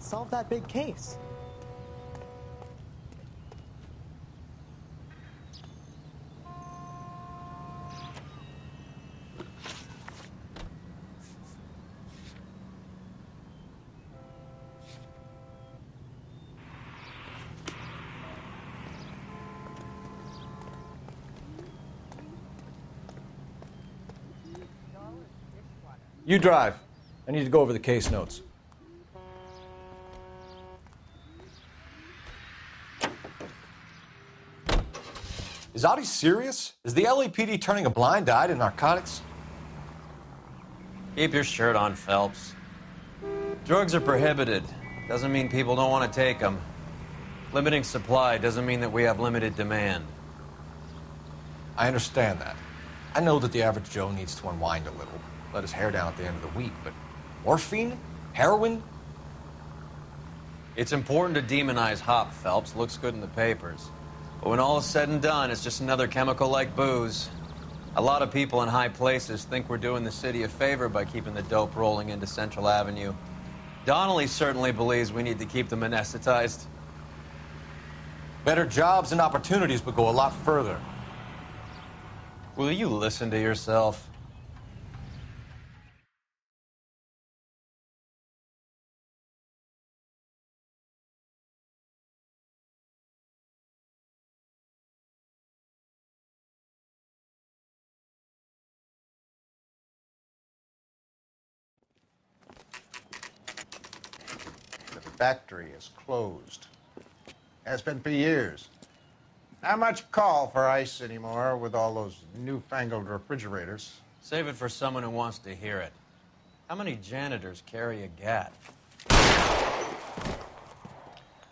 solve that big case. You drive. I need to go over the case notes. Is Audie serious? Is the LAPD turning a blind eye to narcotics? Keep your shirt on, Phelps. Drugs are prohibited. Doesn't mean people don't want to take them. Limiting supply doesn't mean that we have limited demand. I understand that. I know that the average Joe needs to unwind a little, let his hair down at the end of the week, but morphine? Heroin? It's important to demonize hop, Phelps. Looks good in the papers. But when all is said and done, it's just another chemical like booze. A lot of people in high places think we're doing the city a favor by keeping the dope rolling into Central Avenue. Donnelly certainly believes we need to keep them anesthetized. Better jobs and opportunities would go a lot further. Will you listen to yourself? The factory is closed. Has been for years. Not much call for ice anymore with all those newfangled refrigerators. Save it for someone who wants to hear it. How many janitors carry a gat?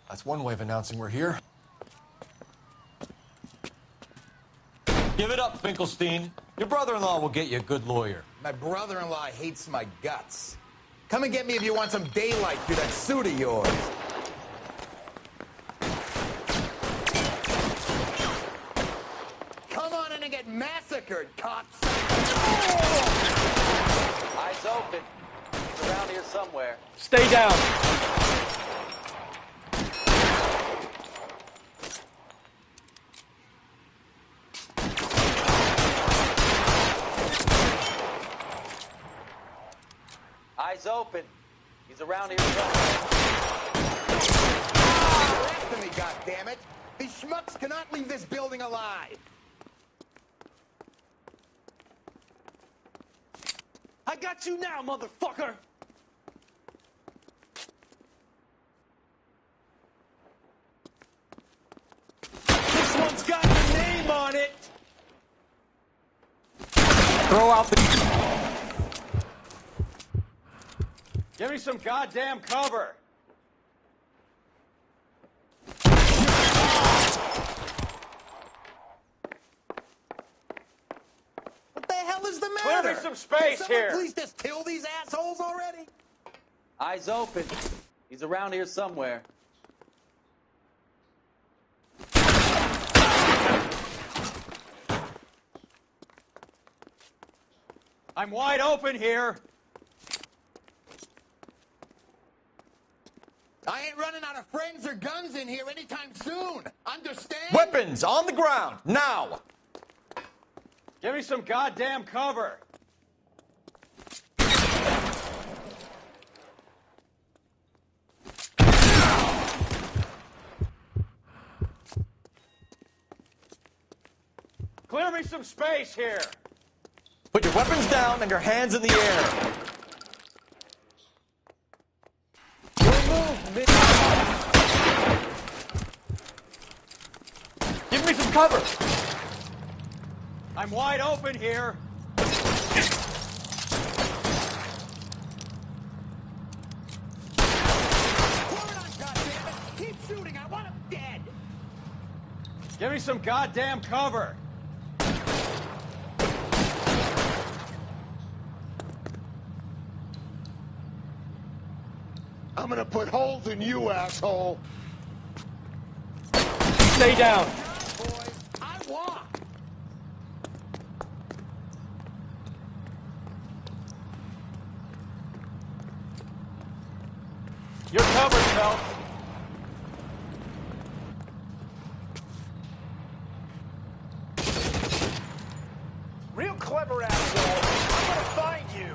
That's one way of announcing we're here. Give it up, Finkelstein. Your brother-in-law will get you a good lawyer. My brother-in-law hates my guts. Come and get me if you want some daylight through that suit of yours. Come on in and get massacred, cops. Eyes open. It's around here somewhere. Stay down. Eyes open. He's around here somewhere. After me, goddammit! These schmucks cannot leave this building alive. I got you now, motherfucker! This one's got your name on it! Throw out the... Give me some goddamn cover! What the hell is the Clear matter? me some space Can someone here. please just kill these assholes already? Eyes open. He's around here somewhere. I'm wide open here! I ain't running out of friends or guns in here anytime soon. Understand? Weapons on the ground, now! Give me some goddamn cover! Clear me some space here! Put your weapons down and your hands in the air. Give me some cover. I'm wide open here! Keep shooting. I want him dead. Give me some goddamn cover! I'm gonna put holes in you, asshole. Stay down. Boys, I walk. You're covered, Phelps. Real clever, asshole. I'm gonna find you.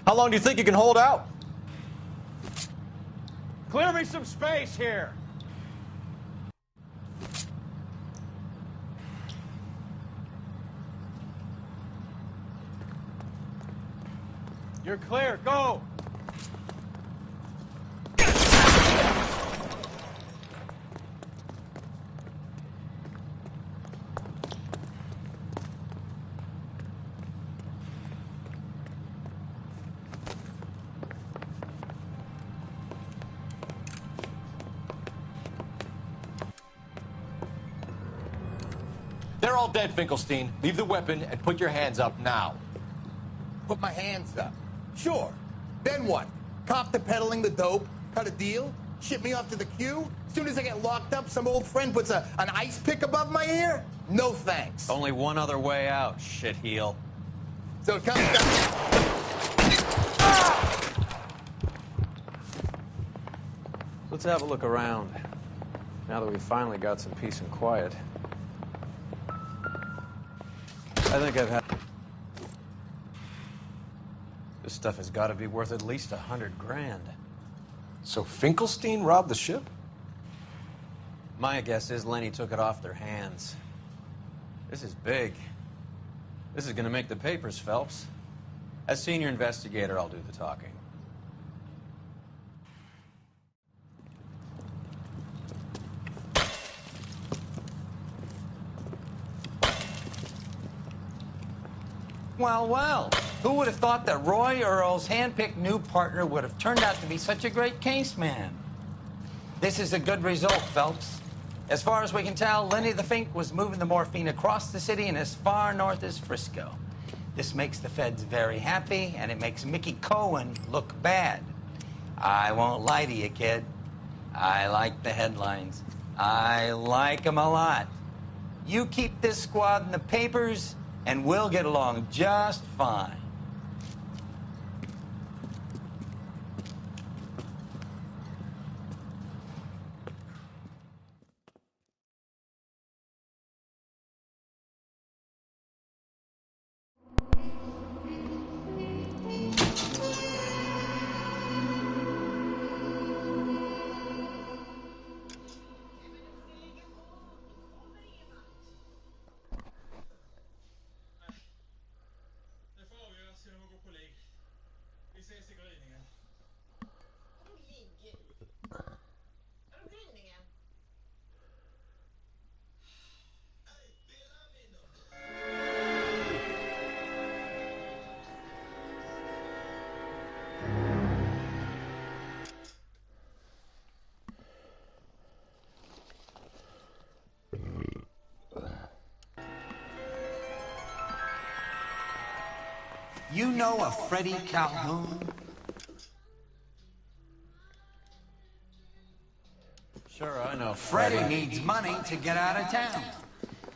How long do you think you can hold out? Clear me some space here. You're clear. Go. They're all dead, Finkelstein. Leave the weapon and put your hands up now. Put my hands up. Sure. Then what? Cop to peddling the dope? Cut a deal? Ship me off to the queue? Soon as I get locked up, some old friend puts an ice pick above my ear? No thanks. Only one other way out, shitheel. So it comes down... Let's have a look around. Now that we've finally got some peace and quiet. I think I've had... This stuff has got to be worth at least 100 grand. So Finkelstein robbed the ship? My guess is Lenny took it off their hands. This is big. This is going to make the papers, Phelps. As senior investigator, I'll do the talking. Well, well, who would have thought that Roy Earle's handpicked new partner would have turned out to be such a great case man? This is a good result, Phelps. As far as we can tell, Lenny the Fink was moving the morphine across the city and as far north as Frisco. This makes the feds very happy, and it makes Mickey Cohen look bad. I won't lie to you, kid. I like the headlines. I like them a lot. You keep this squad in the papers, and we'll get along just fine. You know a Freddie Calhoun? Sure, I know Freddie needs money to get out of town.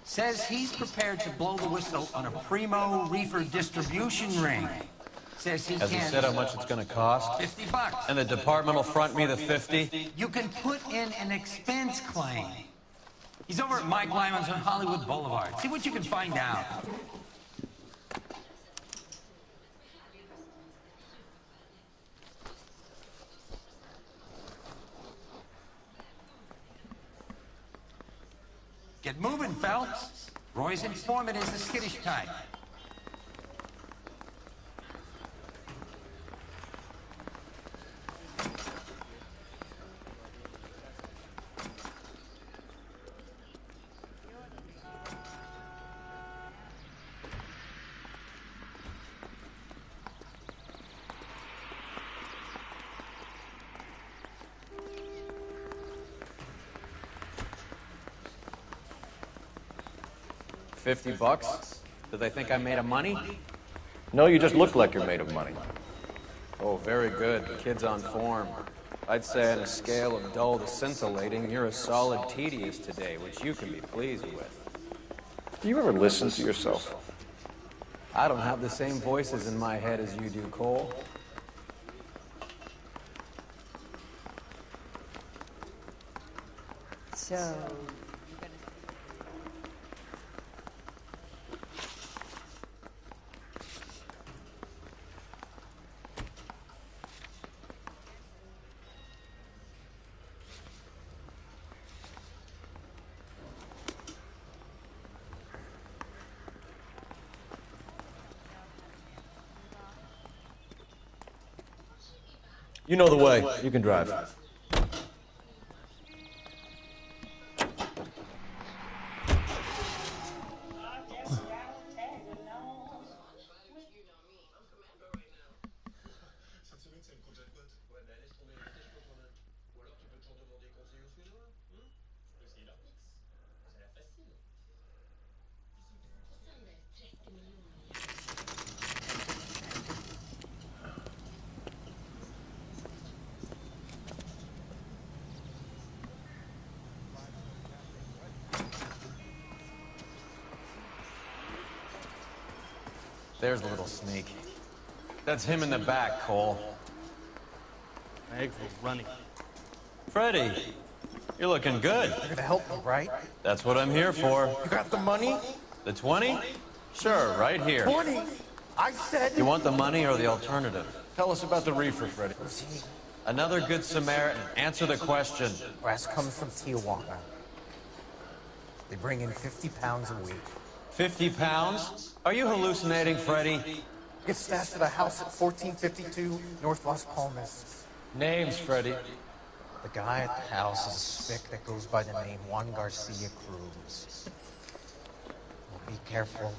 Says he's prepared to blow the whistle on a primo reefer distribution ring. Says he Has he can... said how much it's going to cost? $50. And the department will front me the 50? You can put in an expense claim. He's over at Mike Lyman's on Hollywood Boulevard. See what you can find out. Get moving, Phelps. Roy's informant is the skittish type. $50? Do they think I'm made of money? No, you just look like you're made of money. Oh, very good. The kid's on form. I'd say on a scale of dull to scintillating, you're a solid tedious today, which you can be pleased with. Do you ever listen to yourself? I don't have the same voices in my head as you do, Cole. So, You know the way. You can drive. There's a little sneak. That's him in the back, Cole. My eggs were running. Freddie, you're looking good. You're gonna help me, right? That's what I'm here for. You got the money? The 20? Sure, right here. 20? I said... You want the money or the alternative? Tell us about the reefer, Freddie. Another good Samaritan. Answer the question. Brass comes from Tijuana. They bring in 50 pounds a week. 50 pounds? Are you hallucinating, Freddie? Gets stashed at a house at 1452 North Las Palmas. Names, Freddie. The guy at the house is a spick that goes by the name Juan Garcia Cruz. Well, be careful.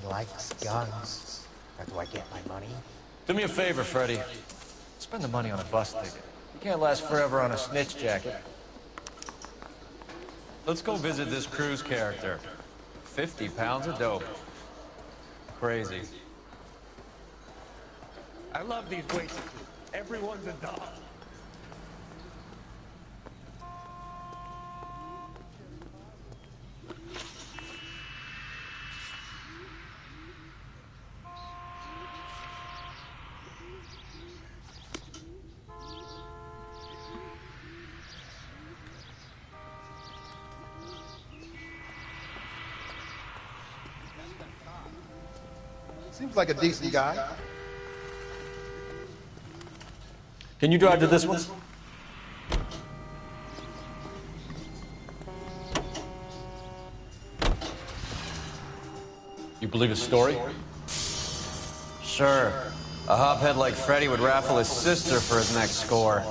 He likes guns. How do I get my money? Do me a favor, Freddie. Spend the money on a bus ticket. You can't last forever on a snitch jacket. Let's go visit this Cruz character. 50 pounds of dope. Crazy. I love these waitresses. Everyone's a dog. Seems like a decent guy. Can you drive to this one? You believe his story? Sure. A hophead like Freddie would raffle his sister for his next score.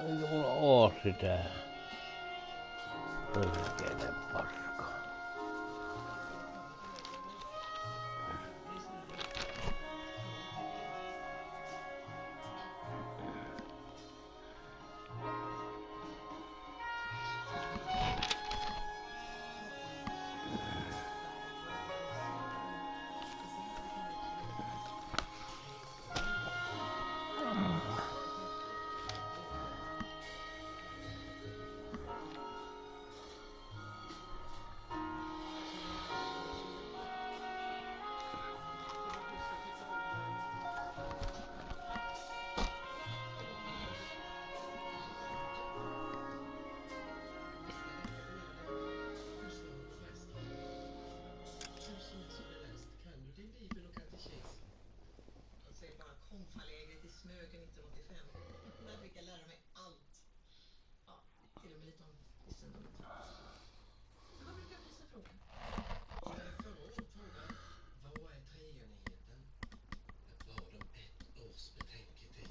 Ei mulla oo sitä. Pörkeitä paska. Konfalägret i Smögen 1985. Där fick jag lära mig allt. Ja, till och med lite om kristendomen. Vad brukar jag visa frågan? Förra året frågade vad är treenigheten? Vad om ett års betänketid?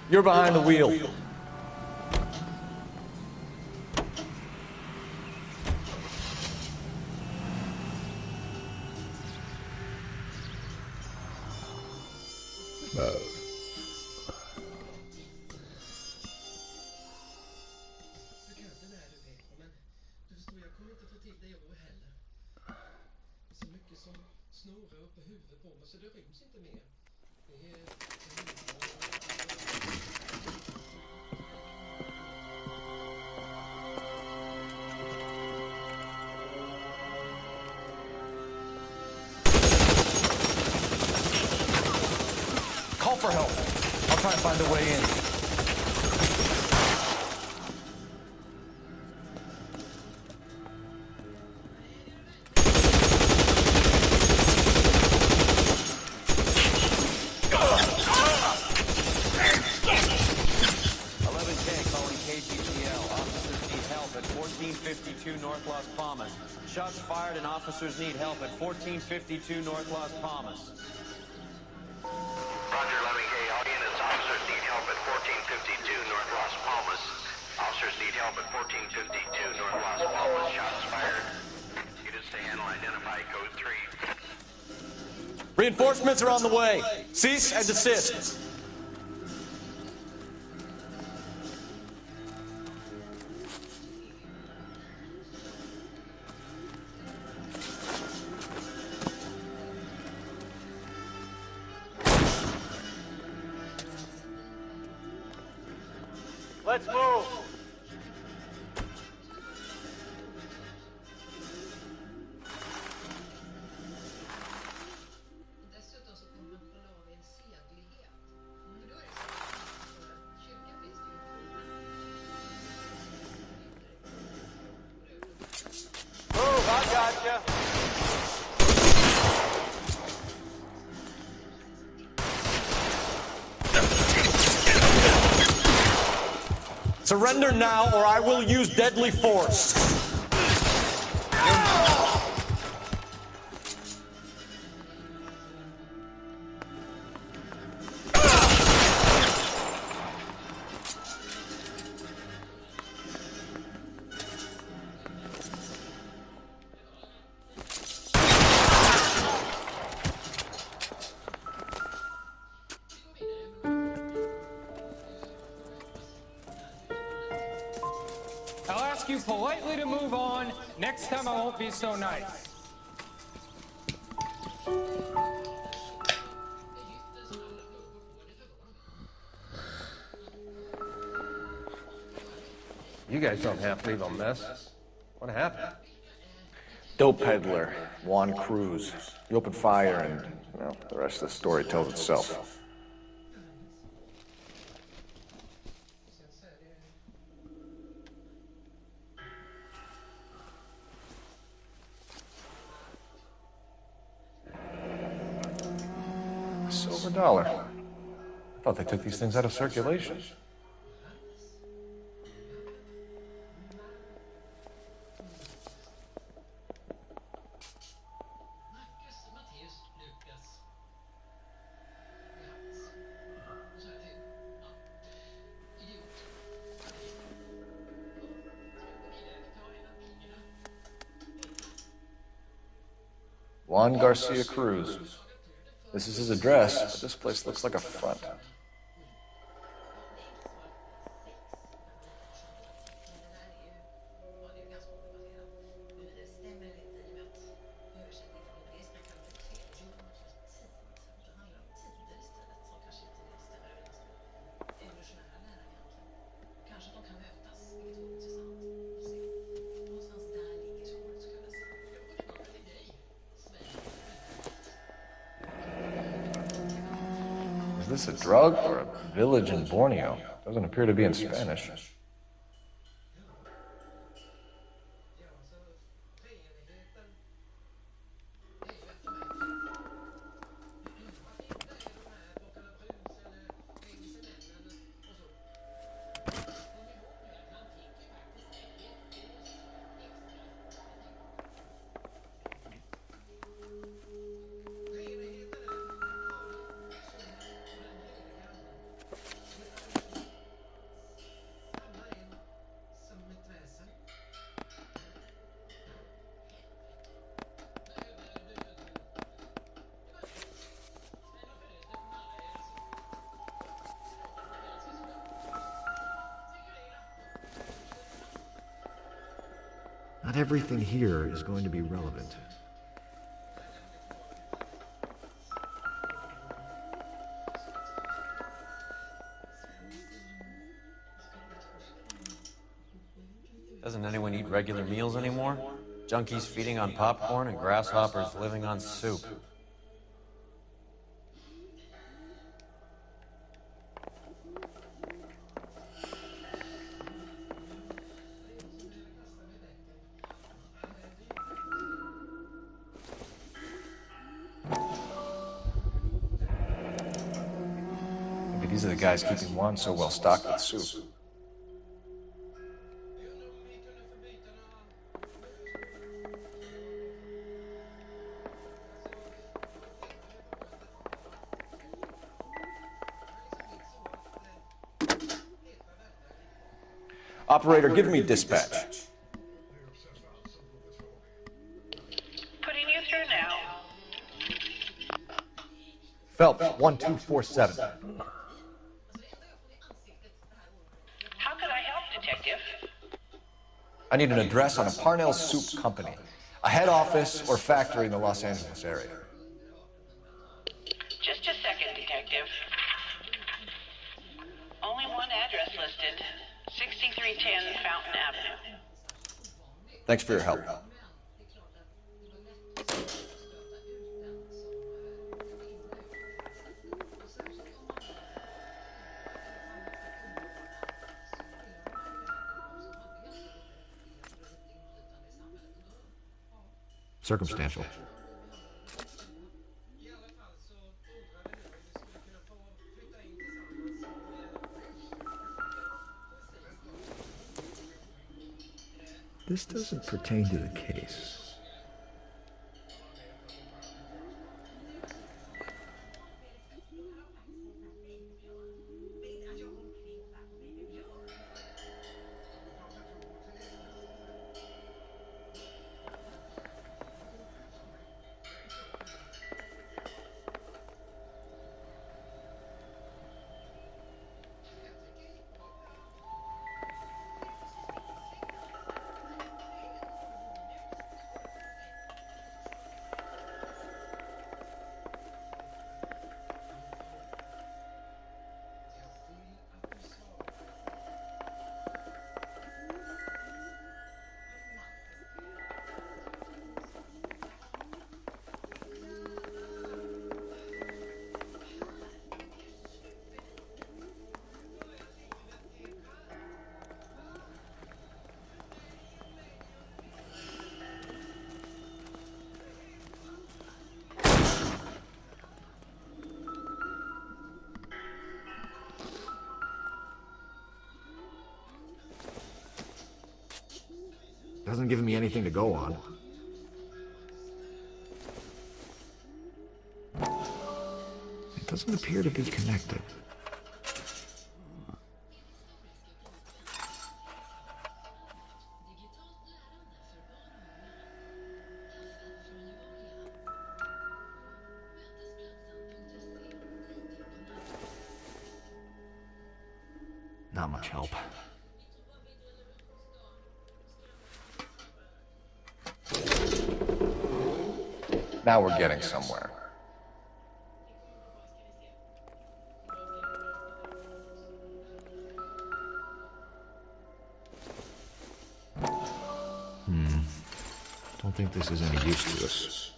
You're behind the wheel. Du kanske när du vet, men du förstår, jag kommer inte få till det i år heller. Det är så mycket som snurrar upp i huvudet på mig så det ryms inte mer. Det är... Call for help. I'll try and find a way in. Shots fired and officers need help at 1452 North Las Palmas. Roger, 11K. All units, officers need help at 1452 North Las Palmas. Officers need help at 1452 North Las Palmas. Shots fired. Units to handle, identify code 3. Reinforcements are on the way. Cease and desist. Let's move. Dessutom så kommer man kolla av en sedlighet. För då är det så att kyrkan finns det ju Move, I gotcha. Surrender now or I will use deadly force. I'll ask you politely to move on. Next time I won't be so nice. You guys don't have to leave a mess. What happened? Dope peddler, Juan Cruz. You opened fire and, well, the rest of the story tells itself. Silver dollar. I thought they took these things out of circulation. Juan Garcia Cruz. This is his address, but this place looks like a front. Is this a drug or a village in Borneo? Doesn't appear to be in Spanish. Not everything here is going to be relevant. Doesn't anyone eat regular meals anymore? Junkies feeding on popcorn and grasshoppers living on soup. Maybe these are the guys keeping Juan so well stocked with soup. Operator, give me dispatch. Putting you through now. Phelps, 1247. How could I help, Detective? I need an address on a Parnell Soup Company, a head office or factory in the Los Angeles area. Just a second, Detective. Only one address listed. 6310 Fountain Avenue. Thanks for your help. Circumstantial. This doesn't pertain to the case. Doesn't give me anything to go on. It doesn't appear to be connected. Not much help. Now we're getting somewhere. Don't think this is any use to us.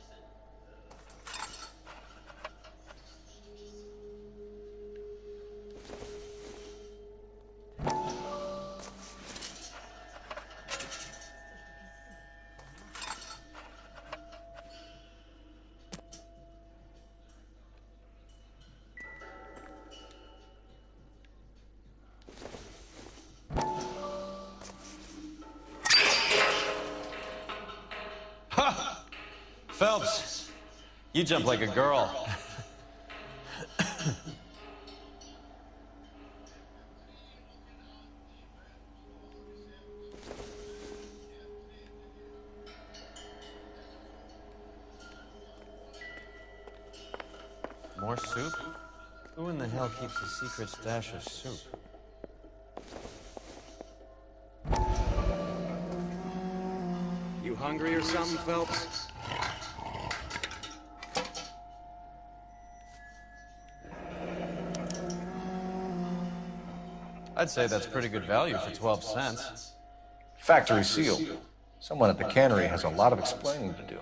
Phelps, you jump like a girl. More soup? Who in the hell keeps a secret stash of soup? You hungry or something, Phelps? I'd say that's pretty good value for 12 cents. Factory sealed. Someone at the cannery has a lot of explaining to do.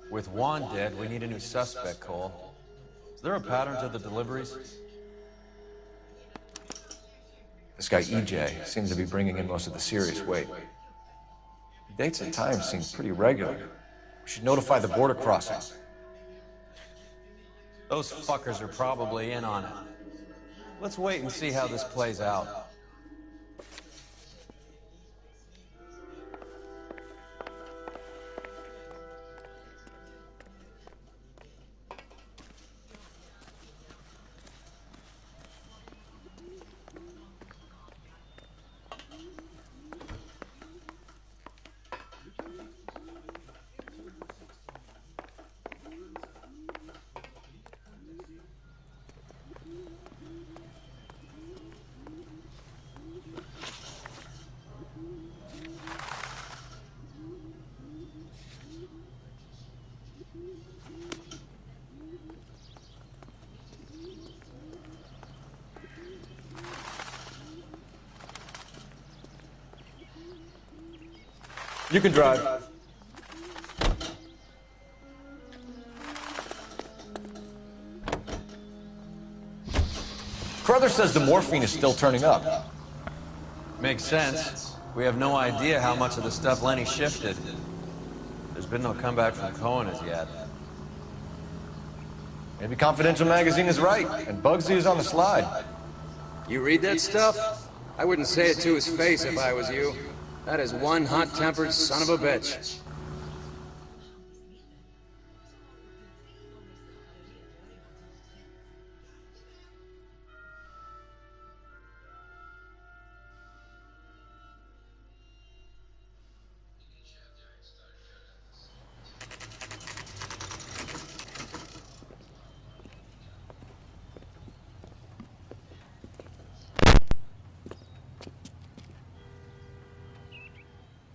With Juan dead, we need a new suspect, Cole. Is there a pattern to the deliveries? This guy EJ seems to be bringing in most of the serious weight. The dates and times seem pretty regular. We should notify the border crossing. Those fuckers are probably in on it. Let's wait and see how this plays out. You can drive. Carruthers says the morphine is still turning up. Makes sense. We have no idea how much of the stuff Lenny shifted. There's been no comeback from Cohen as yet. Maybe Confidential Magazine is right, and Bugsy is on the slide. You read that stuff? I wouldn't say it to his face if I was you. That is one hot-tempered son of a bitch.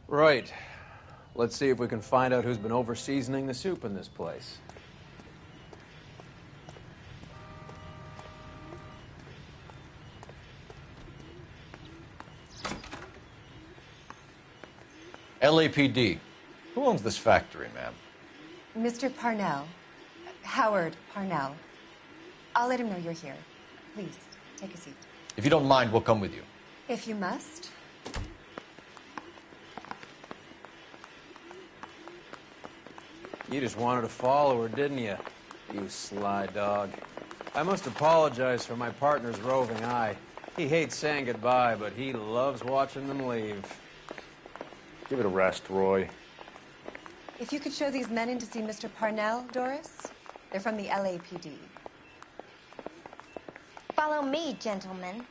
Right. Let's see if we can find out who's been over-seasoning the soup in this place. LAPD. Who owns this factory, ma'am? Mr. Parnell. Howard Parnell. I'll let him know you're here. Please, take a seat. If you don't mind, we'll come with you. If you must. You just wanted to follow her, didn't you? You sly dog. I must apologize for my partner's roving eye. He hates saying goodbye, but he loves watching them leave. Give it a rest, Roy. If you could show these men in to see Mr. Parnell, Doris. They're from the LAPD. Follow me, gentlemen.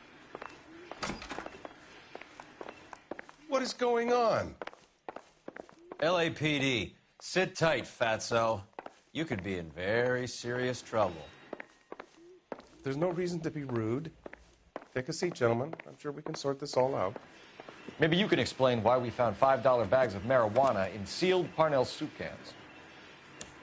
What is going on? LAPD. Sit tight, fatso. You could be in very serious trouble. There's no reason to be rude. Take a seat, gentlemen. I'm sure we can sort this all out. Maybe you can explain why we found $5 bags of marijuana in sealed Parnell soup cans.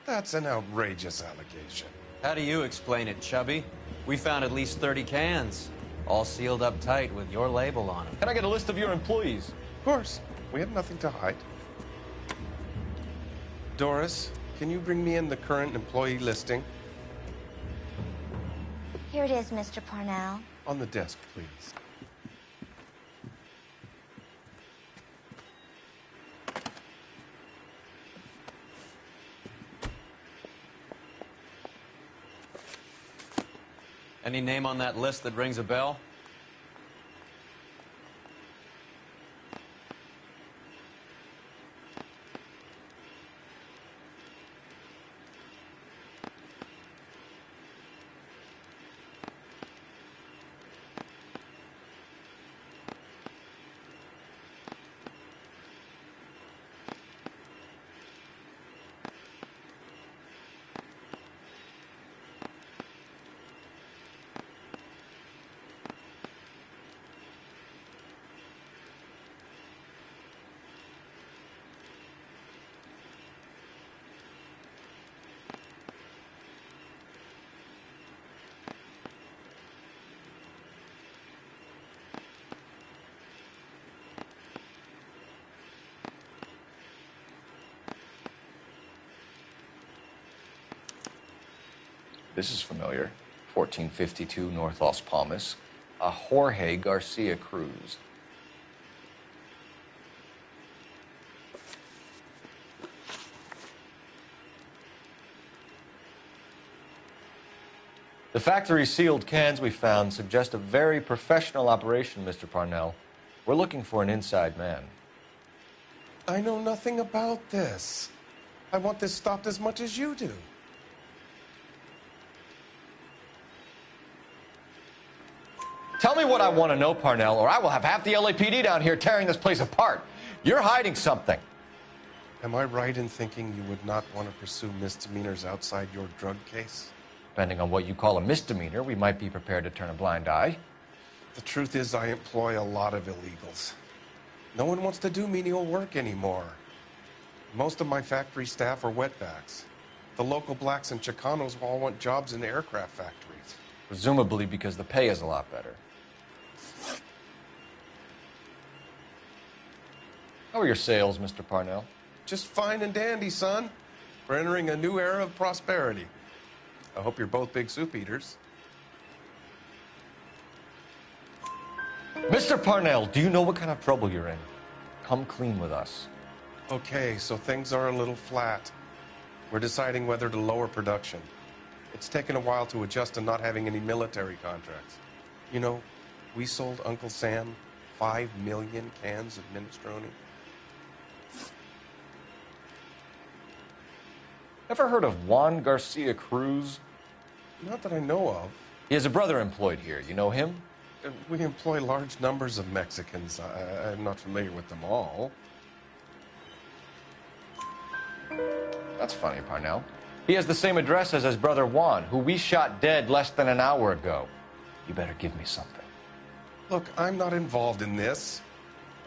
That's an outrageous allegation. How do you explain it, Chubby? We found at least 30 cans, all sealed up tight with your label on them. Can I get a list of your employees? Of course. We have nothing to hide. Doris, can you bring me in the current employee listing? Here it is, Mr. Parnell. On the desk, please. Any name on that list that rings a bell? This is familiar. 1452 North Las Palmas. A Jorge Garcia Cruz. The factory sealed cans we found suggest a very professional operation, Mr. Parnell. We're looking for an inside man. I know nothing about this. I want this stopped as much as you do. Tell me what I want to know, Parnell, or I will have half the LAPD down here tearing this place apart. You're hiding something. Am I right in thinking you would not want to pursue misdemeanors outside your drug case? Depending on what you call a misdemeanor, we might be prepared to turn a blind eye. The truth is, I employ a lot of illegals. No one wants to do menial work anymore. Most of my factory staff are wetbacks. The local blacks and Chicanos all want jobs in aircraft factories. Presumably because the pay is a lot better. How are your sales, Mr. Parnell? Just fine and dandy, son. We're entering a new era of prosperity. I hope you're both big soup eaters. Mr. Parnell, do you know what kind of trouble you're in? Come clean with us. Okay, so things are a little flat. We're deciding whether to lower production. It's taken a while to adjust to not having any military contracts. You know, we sold Uncle Sam 5 million cans of minestrone. Ever heard of Juan Garcia Cruz? Not that I know of. He has a brother employed here. You know him? We employ large numbers of Mexicans. I'm not familiar with them all. That's funny, Parnell. He has the same address as his brother Juan, who we shot dead less than an hour ago. You better give me something. Look, I'm not involved in this.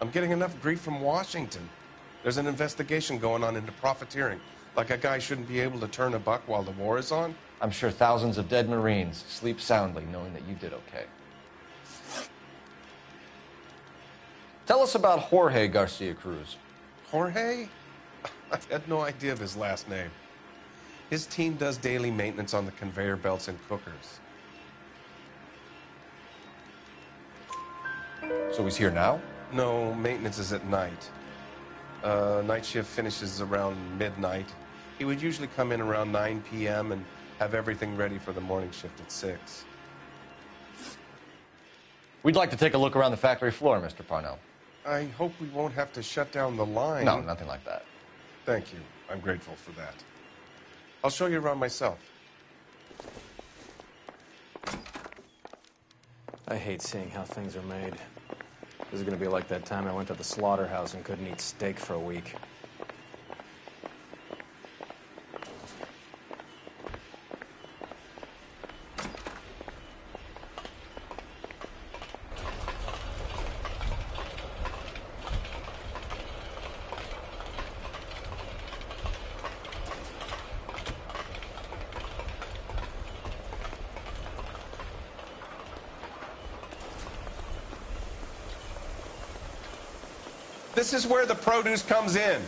I'm getting enough grief from Washington. There's an investigation going on into profiteering. Like a guy shouldn't be able to turn a buck while the war is on. I'm sure thousands of dead Marines sleep soundly knowing that you did okay. Tell us about Jorge Garcia Cruz. Jorge? I had no idea of his last name. His team does daily maintenance on the conveyor belts and cookers. So he's here now? No, maintenance is at night. Night shift finishes around midnight. He would usually come in around 9 p.m. and have everything ready for the morning shift at 6. We'd like to take a look around the factory floor, Mr. Parnell. I hope we won't have to shut down the line. No, nothing like that. Thank you. I'm grateful for that. I'll show you around myself. I hate seeing how things are made. This is going to be like that time I went to the slaughterhouse and couldn't eat steak for a week. This is where the produce comes in.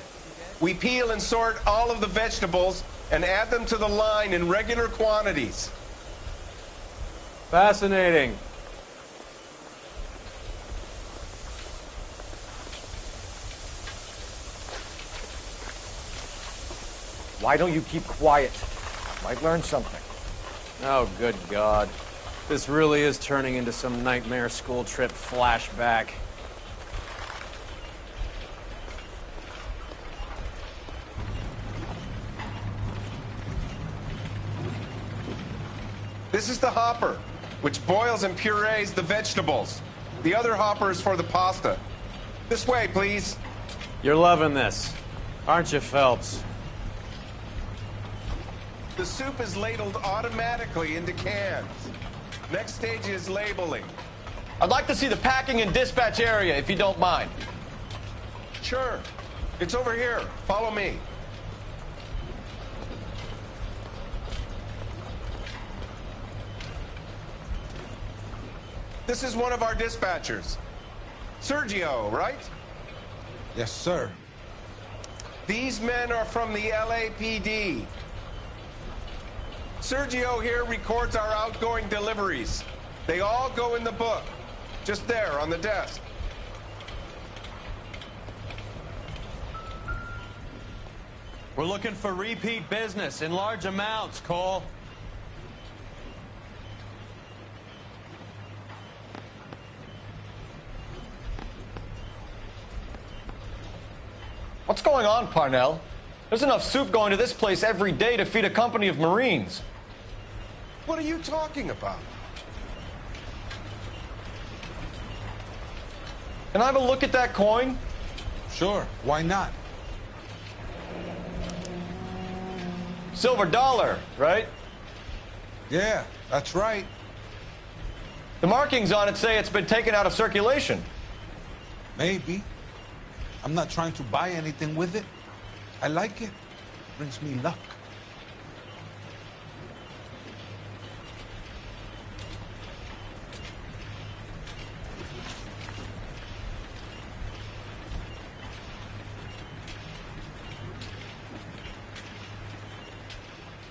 We peel and sort all of the vegetables and add them to the line in regular quantities. Fascinating. Why don't you keep quiet? Might learn something. Oh, good God. This really is turning into some nightmare school trip flashback. This is the hopper, which boils and purees the vegetables. The other hopper is for the pasta. This way, please. You're loving this, aren't you, Phelps? The soup is ladled automatically into cans. Next stage is labeling. I'd like to see the packing and dispatch area, if you don't mind. Sure. It's over here. Follow me. This is one of our dispatchers. Sergio, right? Yes, sir. These men are from the LAPD. Sergio here records our outgoing deliveries. They all go in the book, just there on the desk. We're looking for repeat business in large amounts, Cole. What's going on, Parnell? There's enough soup going to this place every day to feed a company of Marines. What are you talking about? Can I have a look at that coin? Sure, why not? Silver dollar, right? Yeah, that's right. The markings on it say it's been taken out of circulation. Maybe. I'm not trying to buy anything with it. I like it. Brings me luck.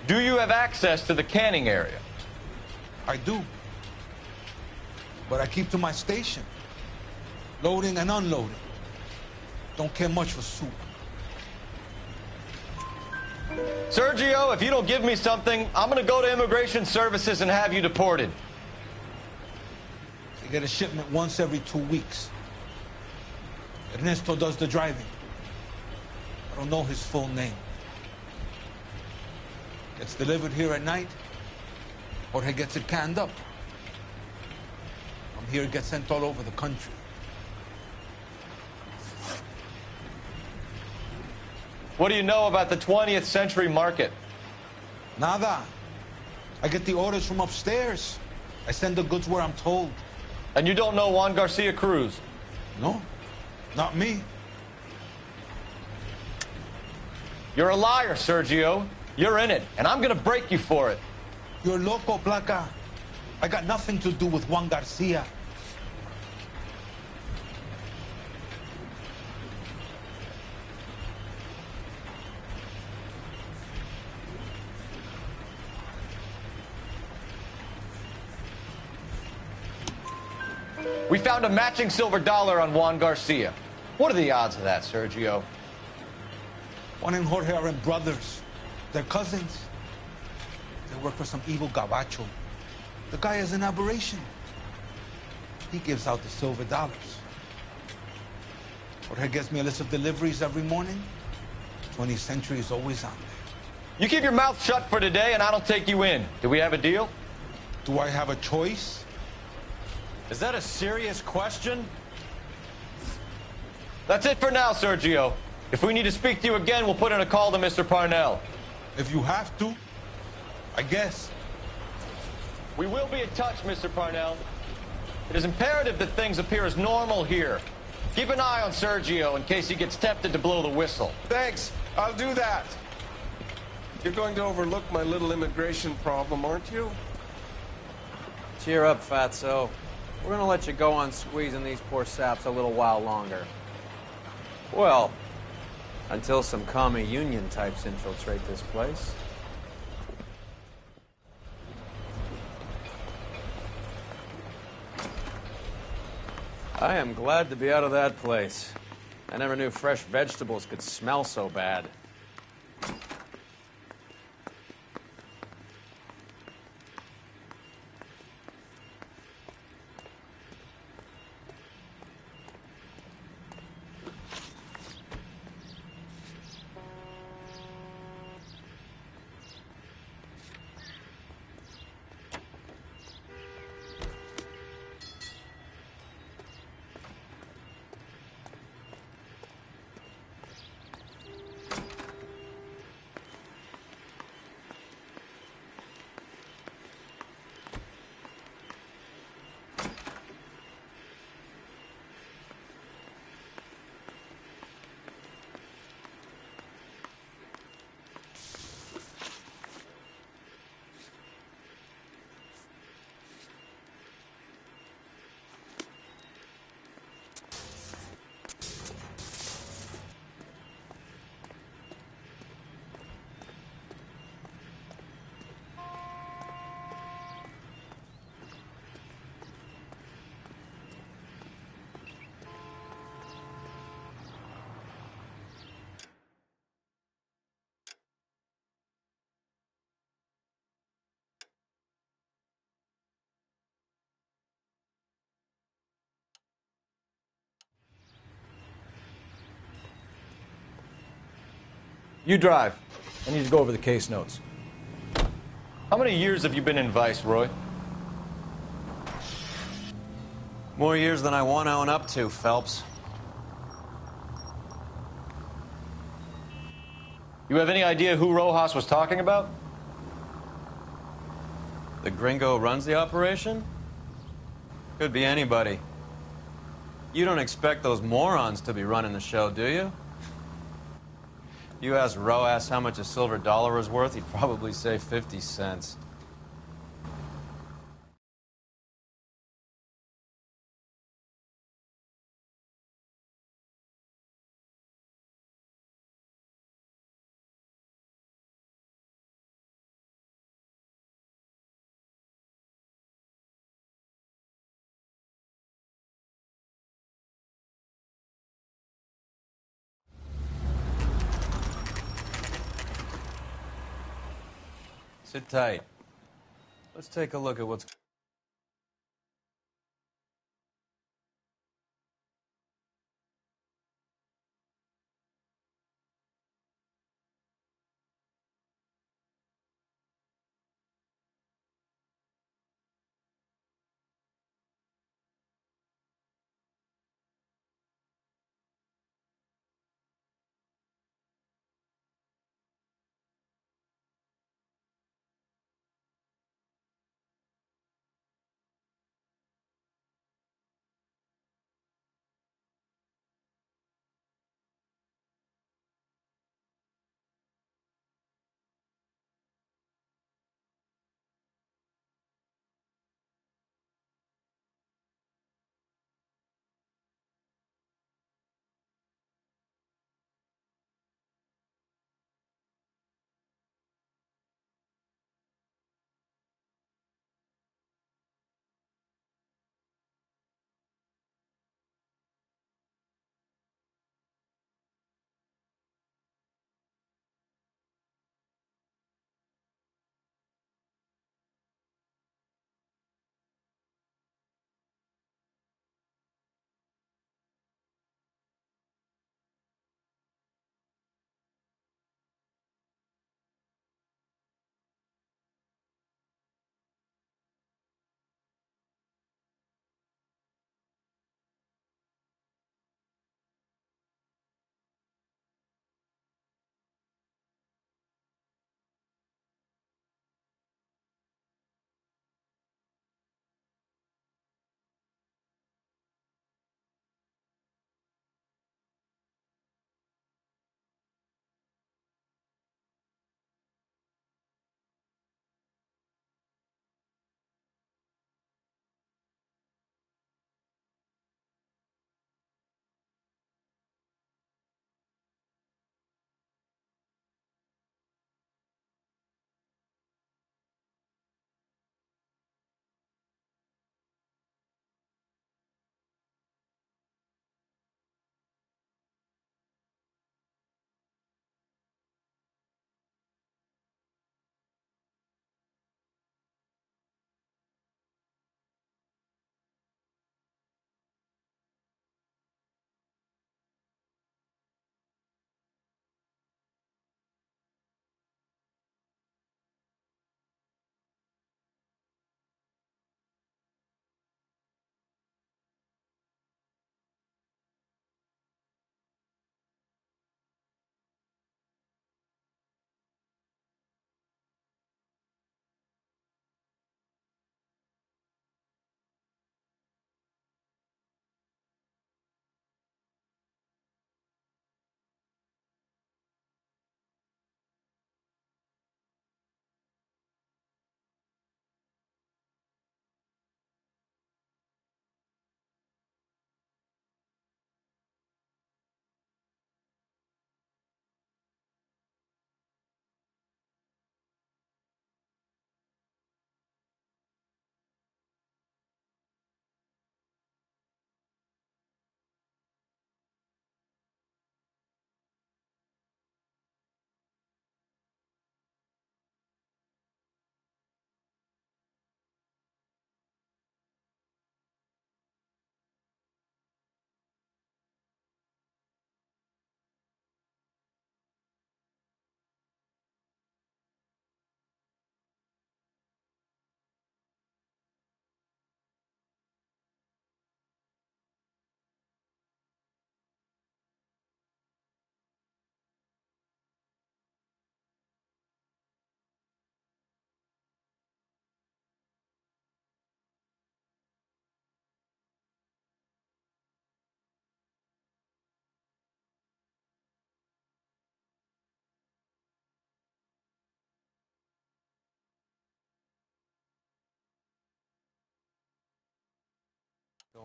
Do you have access to the canning area? I do. But I keep to my station. Loading and unloading. Don't care much for soup. Sergio, if you don't give me something, I'm gonna go to Immigration Services and have you deported. They get a shipment once every 2 weeks. Ernesto does the driving. I don't know his full name. Gets delivered here at night, or he gets it canned up. From here, it gets sent all over the country. What do you know about the 20th century market? Nada. I get the orders from upstairs. I send the goods where I'm told. And you don't know Juan Garcia Cruz? No, not me. You're a liar, Sergio. You're in it, and I'm gonna break you for it. You're loco, Placa. I got nothing to do with Juan Garcia. We found a matching silver dollar on Juan Garcia. What are the odds of that, Sergio? Juan and Jorge are brothers. They're cousins. They work for some evil gabacho. The guy is an aberration. He gives out the silver dollars. Jorge gets me a list of deliveries every morning. 20th Century is always on there. You keep your mouth shut for today, and I don't take you in. Do we have a deal? Do I have a choice? Is that a serious question? That's it for now, Sergio. If we need to speak to you again, we'll put in a call to Mr. Parnell. If you have to, I guess. We will be in touch, Mr. Parnell. It is imperative that things appear as normal here. Keep an eye on Sergio in case he gets tempted to blow the whistle. Thanks. I'll do that. You're going to overlook my little immigration problem, aren't you? Cheer up, Fatso. We're gonna let you go on squeezing these poor saps a little while longer. Well, until some commie union types infiltrate this place. I am glad to be out of that place. I never knew fresh vegetables could smell so bad. You drive. I need to go over the case notes. How many years have you been in Vice, Roy? More years than I want to own up to, Phelps. You have any idea who Rojas was talking about? The gringo who runs the operation? Could be anybody. You don't expect those morons to be running the show, do you? You ask Rojas how much a silver dollar is worth, he'd probably say 50 cents. Sit tight. Let's take a look at what's...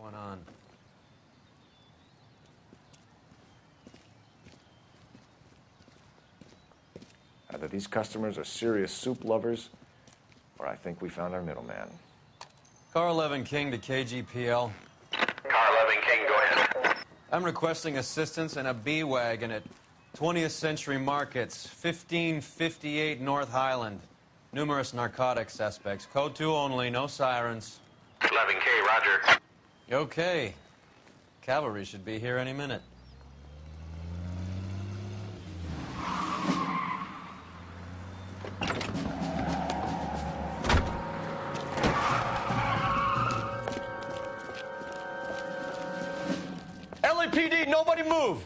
going on? Either these customers are serious soup lovers, or I think we found our middleman. Car 11 King to KGPL. Car 11 King, go ahead. I'm requesting assistance in a B-Wagon at 20th Century Markets, 1558 North Highland. Numerous narcotic suspects. Code 2 only, no sirens. 11K, roger. Okay. Cavalry should be here any minute. LAPD, nobody move!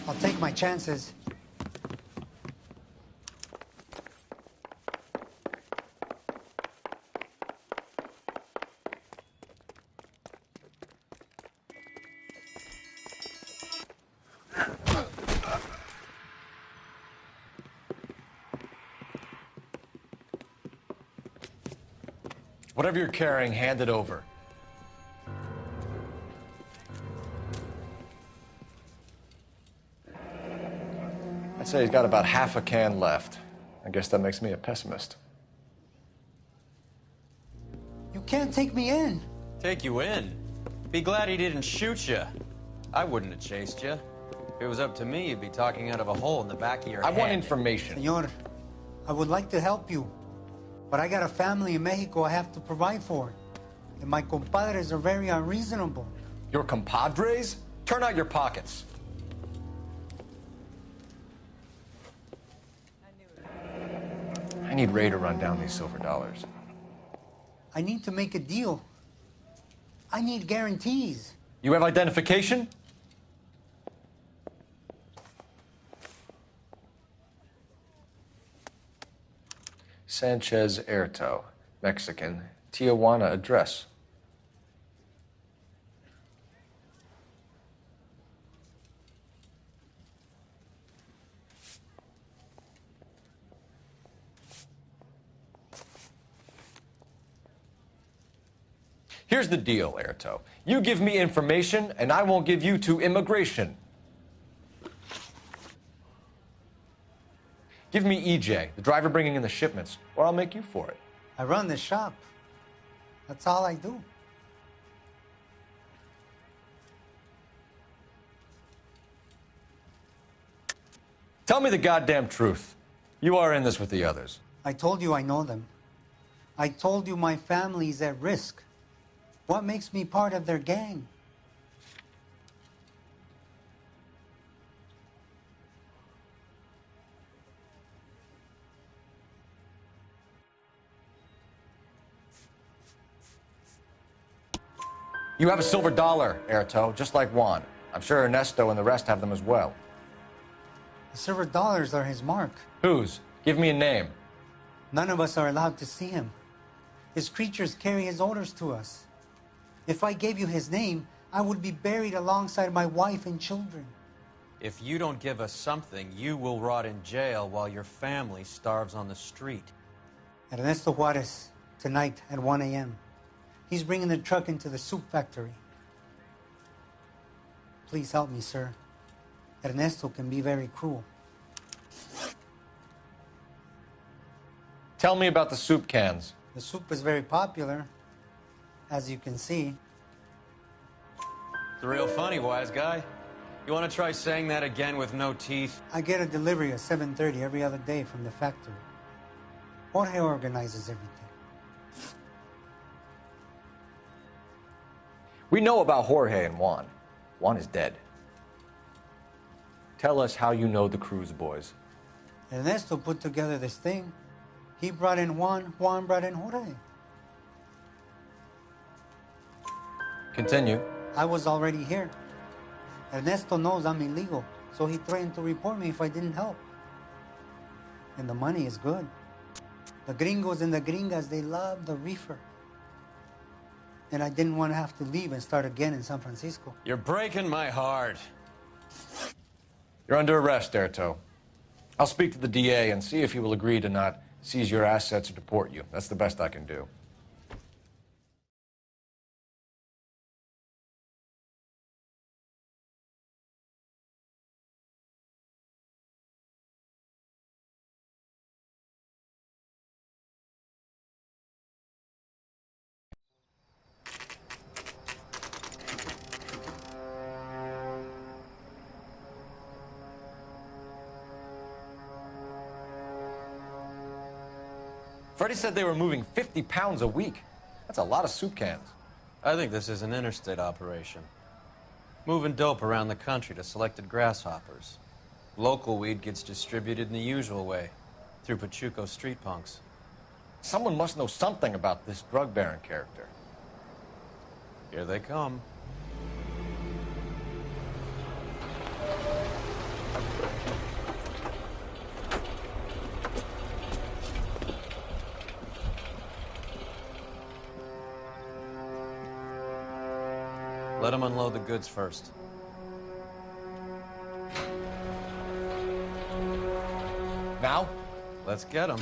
I'll take my chances. Whatever you're carrying, hand it over. I'd say he's got about half a can left. I guess that makes me a pessimist. You can't take me in. Take you in? Be glad he didn't shoot you. I wouldn't have chased you. If it was up to me, you'd be talking out of a hole in the back of your head. I want information. Senor, I would like to help you, but I got a family in Mexico I have to provide for. And my compadres are very unreasonable. Your compadres? Turn out your pockets. I need Ray to run down these silver dollars. I need to make a deal. I need guarantees. You have identification? Sanchez Erto, Mexican, Tijuana address. Here's the deal, Erto. You give me information, and I won't give you to immigration. Give me EJ, the driver bringing in the shipments, or I'll make you for it. I run the shop. That's all I do. Tell me the goddamn truth. You are in this with the others. I told you I know them. I told you my family's at risk. What makes me part of their gang? You have a silver dollar, Erto, just like Juan. I'm sure Ernesto and the rest have them as well. The silver dollars are his mark. Whose? Give me a name. None of us are allowed to see him. His creatures carry his orders to us. If I gave you his name, I would be buried alongside my wife and children. If you don't give us something, you will rot in jail while your family starves on the street. Ernesto Juarez, tonight at 1 a.m. He's bringing the truck into the soup factory. Please help me, sir. Ernesto can be very cruel. Tell me about the soup cans. The soup is very popular, as you can see. It's real funny, wise guy. You want to try saying that again with no teeth? I get a delivery at 7:30 every other day from the factory. Jorge organizes everything. We know about Jorge and Juan. Juan is dead. Tell us how you know the Cruz boys. Ernesto put together this thing. He brought in Juan, Juan brought in Jorge. Continue. I was already here. Ernesto knows I'm illegal, so he threatened to report me if I didn't help. And the money is good. The gringos and the gringas, they love the reefer. And I didn't want to have to leave and start again in San Francisco. You're breaking my heart. You're under arrest, Erto. I'll speak to the DA and see if he will agree to not seize your assets or deport you. That's the best I can do. Freddie said they were moving 50 pounds a week. That's a lot of soup cans. I think this is an interstate operation. Moving dope around the country to selected grasshoppers. Local weed gets distributed in the usual way, through Pachuco street punks. Someone must know something about this drug baron character. Here they come. Let them unload the goods first. Now? Let's get them.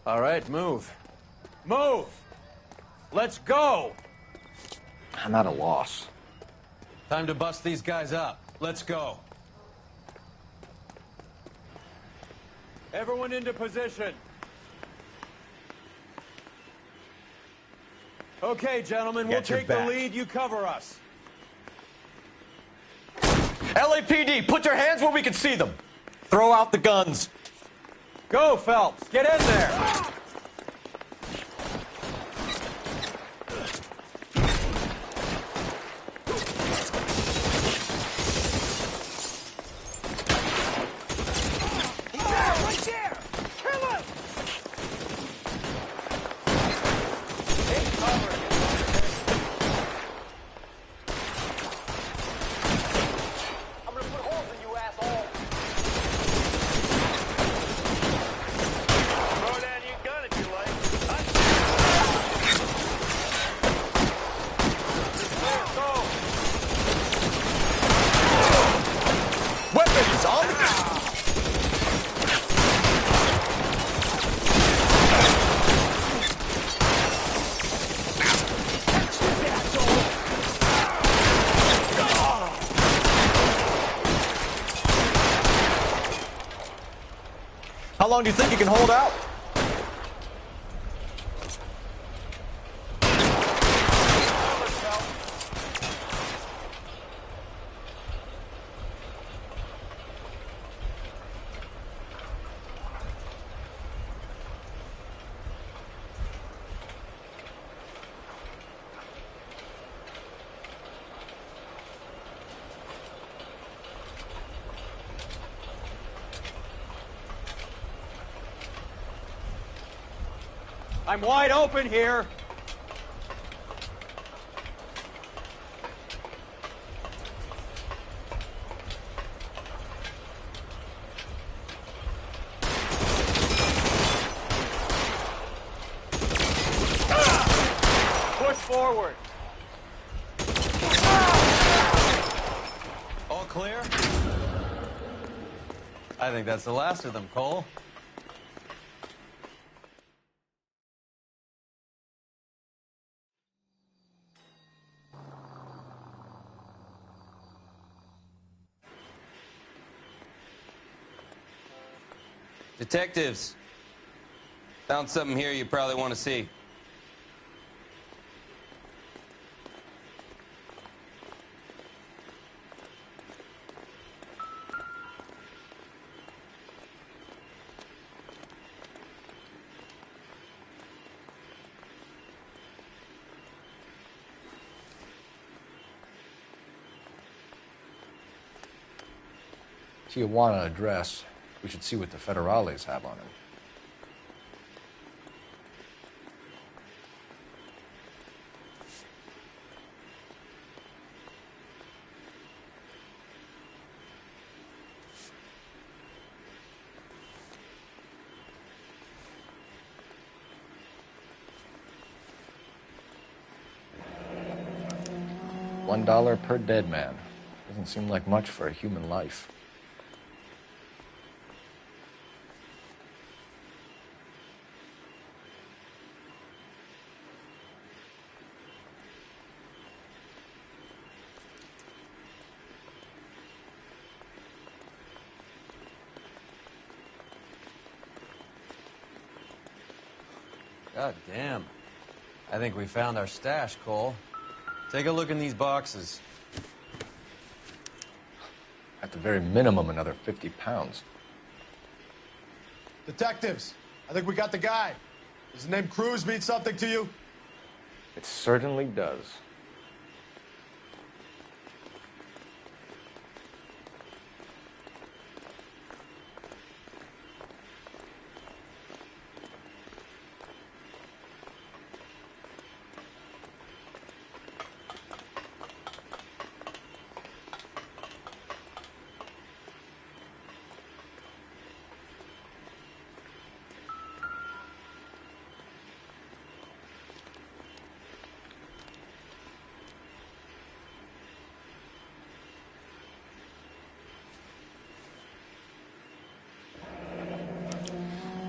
All right, move. Move! Let's go! I'm at a loss. Time to bust these guys up. Let's go. Everyone into position. Okay, gentlemen, we'll take the lead. You cover us. LAPD, put your hands where we can see them. Throw out the guns. Go, Phelps. Get in there. How long do you think you can hold out? I'm wide open here. Push forward. All clear? I think that's the last of them, Cole. Detectives, found something here you probably want to see. Tijuana address. We should see what the federales have on him. $1 per dead man. Doesn't seem like much for a human life. God damn. I think we found our stash, Cole. Take a look in these boxes. At the very minimum, another 50 pounds. Detectives, I think we got the guy. Does the name Cruz mean something to you? It certainly does.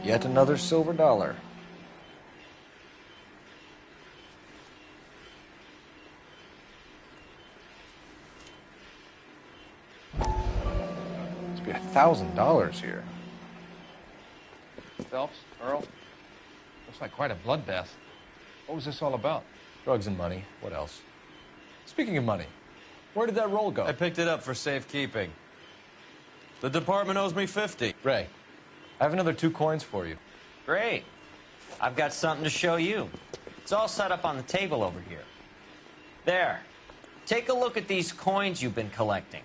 Yet another silver dollar. Must be $1,000 here. Phelps, Earl, looks like quite a bloodbath. What was this all about? Drugs and money. What else? Speaking of money, where did that roll go? I picked it up for safekeeping. The department owes me 50. Ray, I have another 2 coins for you. Great. I've got something to show you. It's all set up on the table over here. There. Take a look at these coins you've been collecting.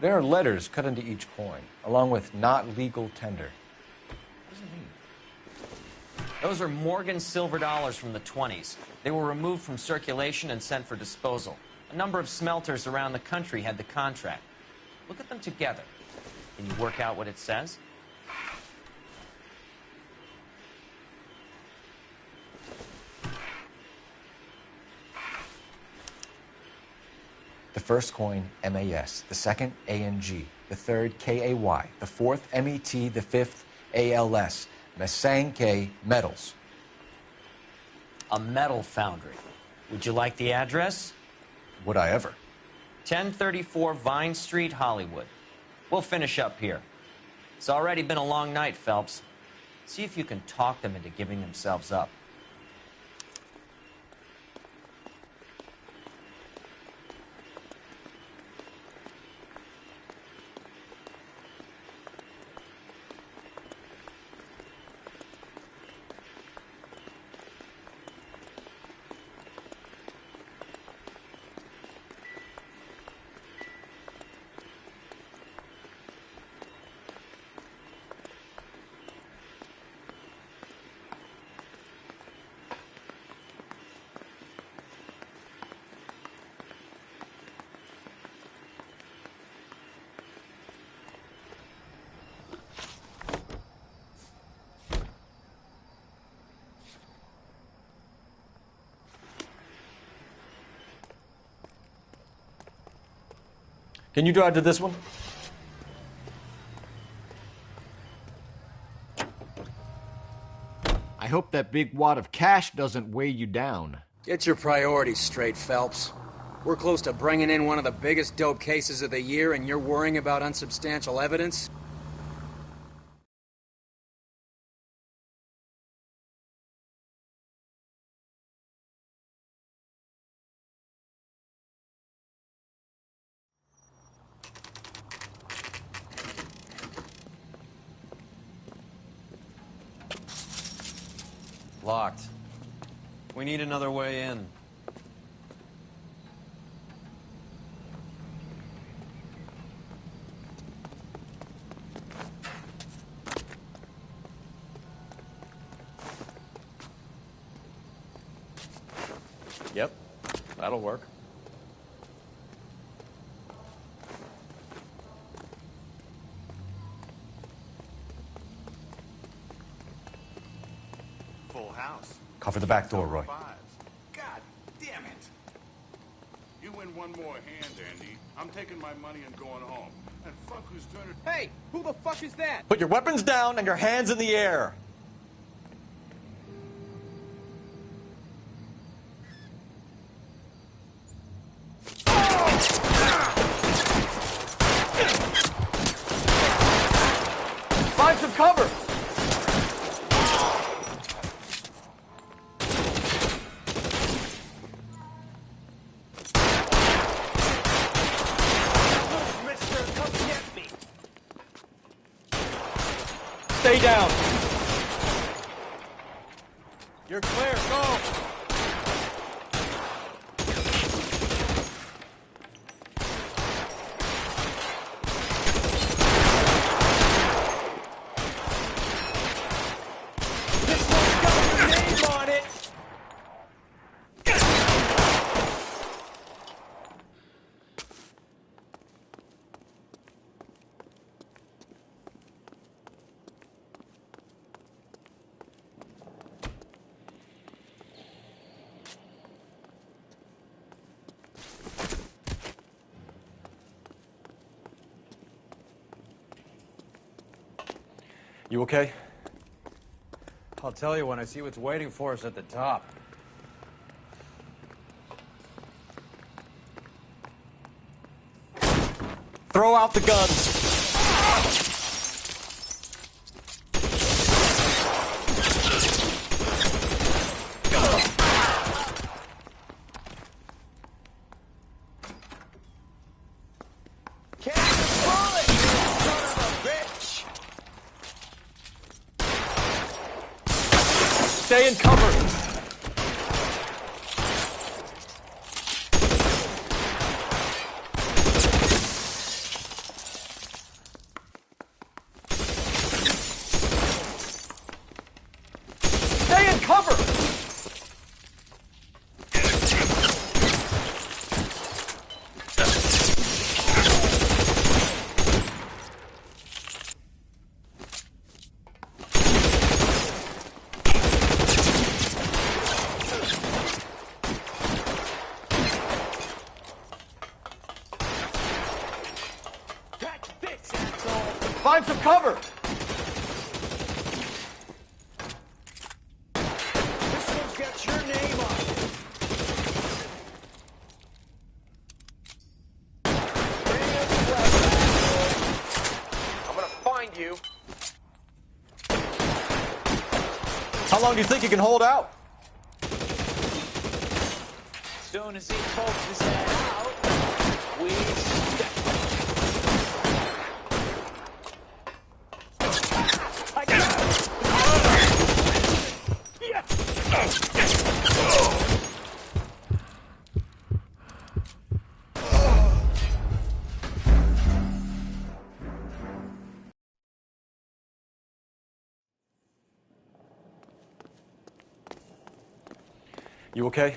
There are letters cut into each coin, along with not legal tender. What does it mean? Those are Morgan silver dollars from the 20s. They were removed from circulation and sent for disposal. A number of smelters around the country had the contract. Look at them together. Can you work out what it says? The first coin, MAS. The second, ANG. The third, KAY. The fourth, MET. The fifth, ALS. Masanke Metals. A metal foundry. Would you like the address? Would I ever? 1034 Vine Street, Hollywood. We'll finish up here. It's already been a long night, Phelps. See if you can talk them into giving themselves up. Can you drive to this one? I hope that big wad of cash doesn't weigh you down. Get your priorities straight, Phelps. We're close to bringing in one of the biggest dope cases of the year, and you're worrying about unsubstantial evidence? Locked. We need another way in. Yep, that'll work. Full house. Cover the back door, Roy. God damn it. You win one more hand, Andy. I'm taking my money and going home. And fuck who's turning... Hey, who the fuck is that? Put your weapons down and your hands in the air. Find some cover. Stay down. You're clear. Go. This one's got your name on it. You okay? I'll tell you when I see what's waiting for us at the top. Throw out the guns. Stay in cover. Stay in cover. Find some cover! This one's got your name on it. I'm gonna find you. How long do you think you can hold out? Soon as he pokes his head out, we step. I got it! You okay?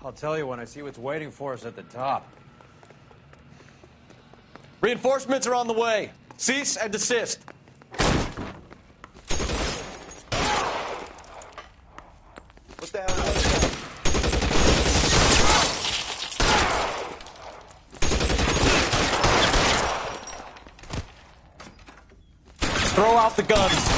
I'll tell you when I see what's waiting for us at the top. Reinforcements are on the way. Cease and desist. What the hell was that? Throw out the guns.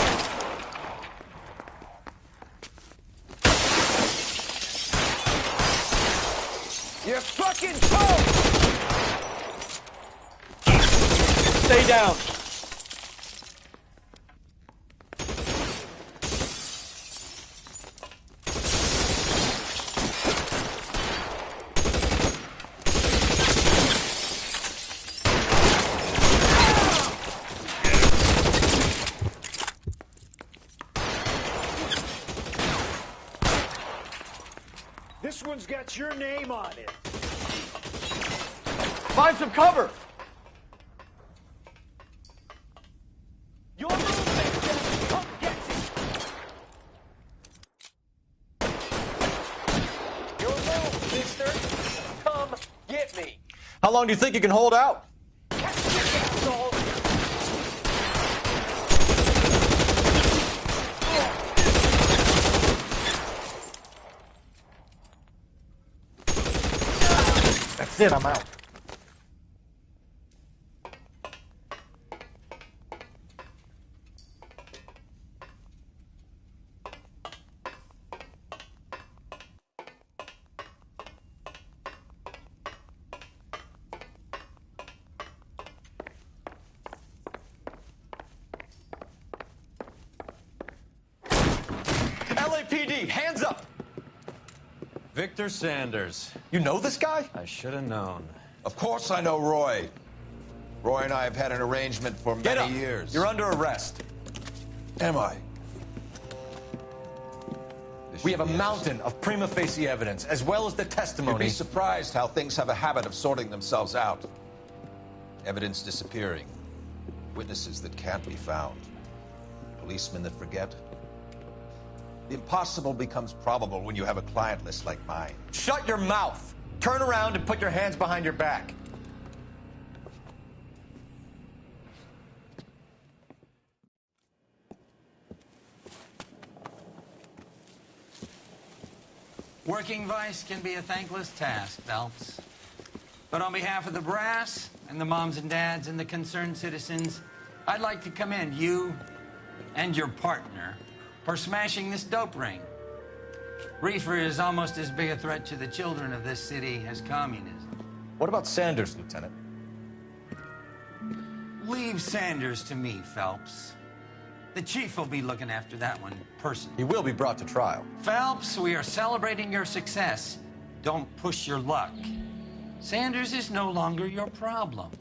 You're fucking toast! Stay down. This one's got your name on it. Find some cover. Your movement, Jeff. Come get it. How long do you think you can hold out? That's it, I'm out. LAPD, hands up! Victor Sanders. You know this guy? I should have known. Of course I know Roy. Roy and I have had an arrangement for Get many up. years. You're under arrest. Am I? We have a mountain of prima facie evidence, as well as the You'd testimony. be surprised how things have a habit of sorting themselves out. Evidence disappearing. Witnesses that can't be found. Policemen that forget. The impossible becomes probable when you have a client list like mine. Shut your mouth. Turn around and put your hands behind your back. Working vice can be a thankless task, Phelps. But on behalf of the brass and the moms and dads and the concerned citizens, I'd like to commend you and your partner for smashing this dope ring. Reefer is almost as big a threat to the children of this city as communism. What about Sanders, Lieutenant? Leave Sanders to me, Phelps. The chief will be looking after that one personally. He will be brought to trial. Phelps, we are celebrating your success. Don't push your luck. Sanders is no longer your problem.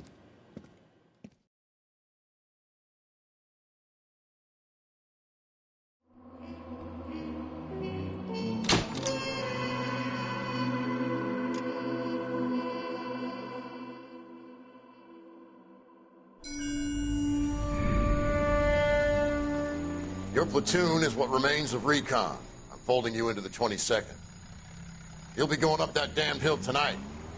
Your platoon is what remains of recon. I'm folding you into the 22nd. You'll be going up that damned hill tonight.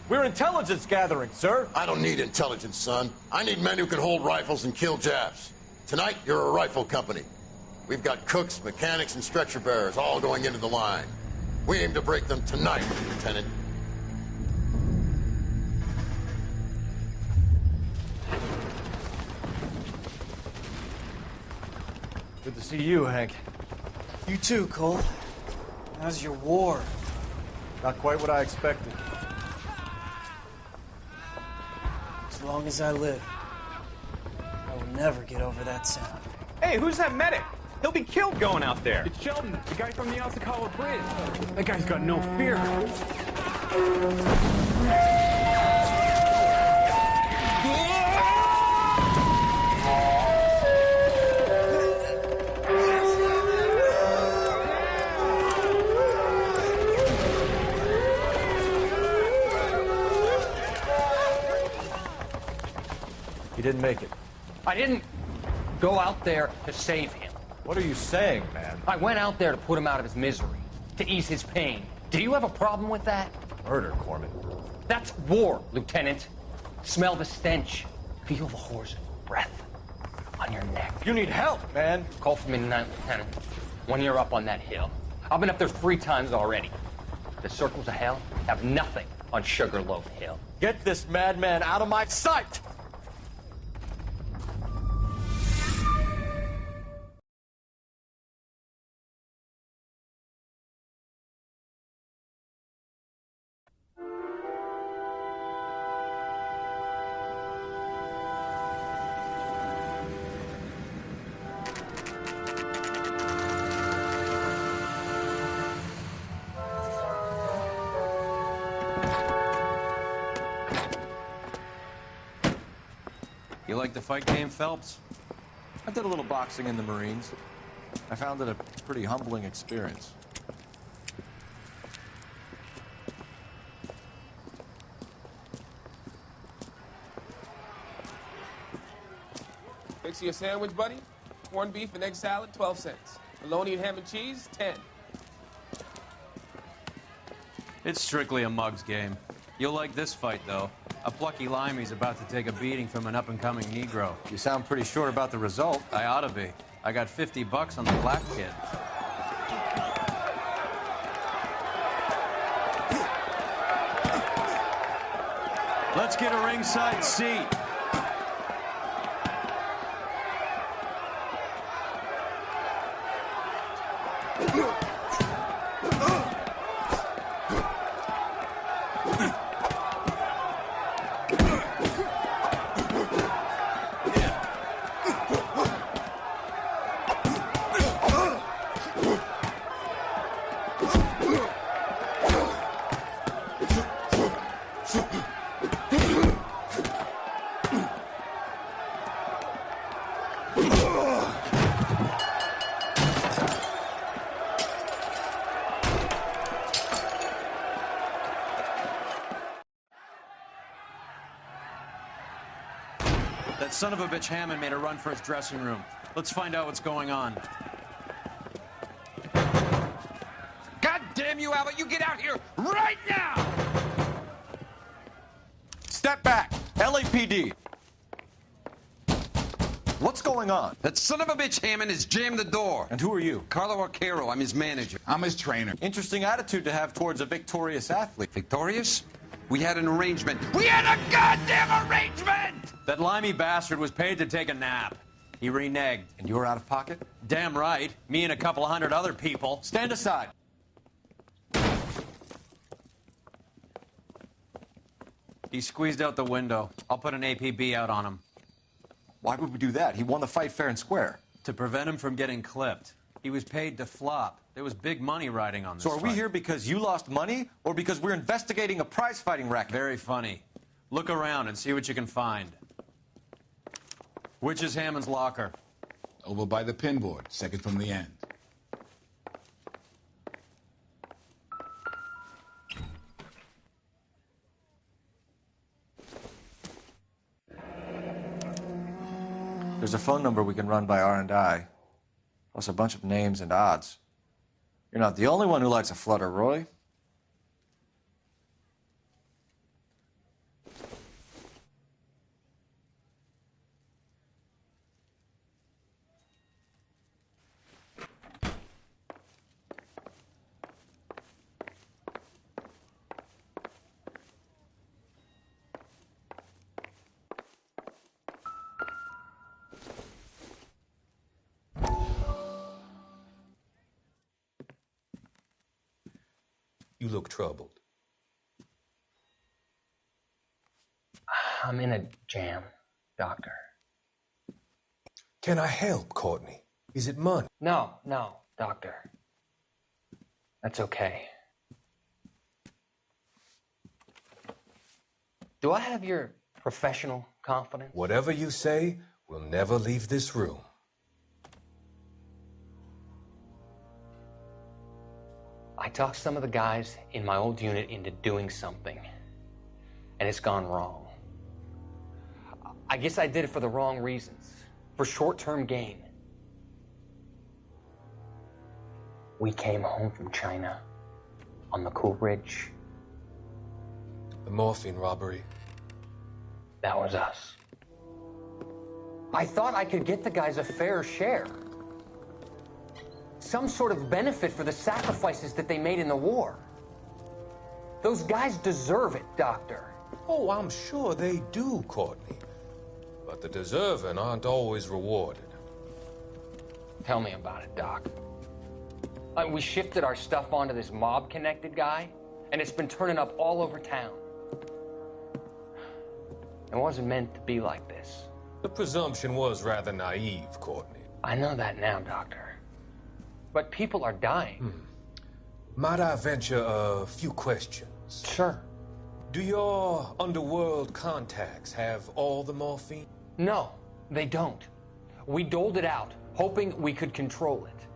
We're intelligence gathering, sir. I don't need intelligence, son. I need men who can hold rifles and kill Japs. Tonight, you're a rifle company. We've got cooks, mechanics, and stretcher bearers all going into the line. We aim to break them tonight, Lieutenant. Good to see you, Hank. You too, Cole. How's your war? Not quite what I expected. As long as I live, I will never get over that sound. Hey, who's that medic? He'll be killed going out there. It's Sheldon, the guy from the Asakawa Bridge. That guy's got no fear. He didn't make it. I didn't go out there to save him. What are you saying, man? I went out there to put him out of his misery, to ease his pain. Do you have a problem with that? Murder, Corman. That's war, Lieutenant. Smell the stench. Feel the horse's breath on your neck. You need help, man. Call for me tonight, Lieutenant. When you're up on that hill. I've been up there 3 times already. The circles of hell have nothing on Sugarloaf Hill. Get this madman out of my sight! You like the fight game, Phelps? I did a little boxing in the Marines. I found it a pretty humbling experience. Fix you a sandwich, buddy? Corned beef and egg salad, 12 cents. Bologna and ham and cheese, 10. It's strictly a mug's game. You'll like this fight, though. A plucky limey's about to take a beating from an up-and-coming Negro. You sound pretty sure about the result. I ought to be. I got $50 on the black kid. Let's get a ringside seat. That son of a bitch Hammond made a run for his dressing room. Let's find out what's going on. God damn you, Albert! You get out here right now! Step back! LAPD! What's going on? That son of a bitch Hammond has jammed the door. And who are you? Carlo Arcaro. I'm his manager. I'm his trainer. Interesting attitude to have towards a victorious athlete. Victorious? We had an arrangement. We had a goddamn arrangement! That limey bastard was paid to take a nap. He reneged. And you were out of pocket? Damn right. Me and a couple of hundred other people. Stand aside. He squeezed out the window. I'll put an APB out on him. Why would we do that? He won the fight fair and square. To prevent him from getting clipped. He was paid to flop. There was big money riding on this So are we fight. here because you lost money or because we're investigating a prize-fighting racket? Very funny. Look around and see what you can find. Which is Hammond's locker? Over by the pinboard, second from the end. There's a phone number we can run by R&I, plus a bunch of names and odds. You're not the only one who likes a flutter, Roy. You look troubled. I'm in a jam, Doctor. Can I help, Courtney? Is it money? No, Doctor. That's okay. Do I have your professional confidence? Whatever you say, we'll never leave this room. I talked some of the guys in my old unit into doing something, and it's gone wrong. I guess I did it for the wrong reasons, for short-term gain. We came home from China on the Coolidge. The morphine robbery. That was us. I thought I could get the guys a fair share. Some sort of benefit for the sacrifices that they made in the war. Those guys deserve it, Doctor. Oh, I'm sure they do, Courtney. But the deserving aren't always rewarded. Tell me about it, Doc. We shifted our stuff onto this mob-connected guy, and it's been turning up all over town. It wasn't meant to be like this. The presumption was rather naive, Courtney. I know that now, Doctor. But people are dying. Might I venture a few questions? Sure. Do your underworld contacts have all the morphine? No, they don't. We doled it out, hoping we could control it.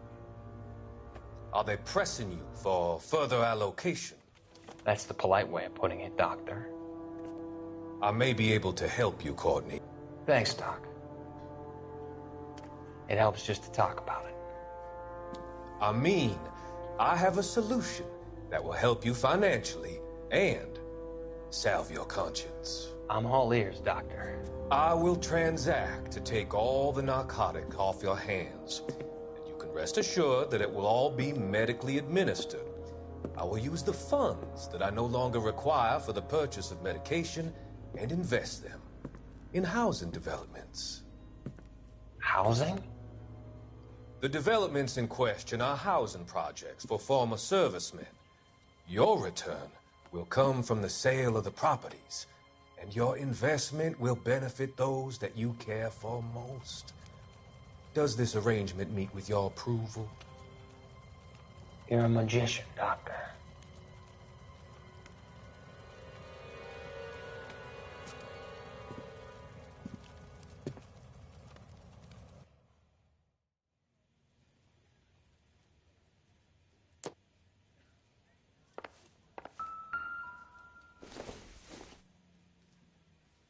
Are they pressing you for further allocation? That's the polite way of putting it, Doctor. I may be able to help you, Courtney. Thanks, Doc. It helps just to talk about it. I mean, I have a solution that will help you financially and salve your conscience. I'm all ears, Doctor. I will transact to take all the narcotic off your hands. And you can rest assured that it will all be medically administered. I will use the funds that I no longer require for the purchase of medication and invest them in housing developments. Housing? The developments in question are housing projects for former servicemen. Your return will come from the sale of the properties, and your investment will benefit those that you care for most. Does this arrangement meet with your approval? You're a magician, Doctor.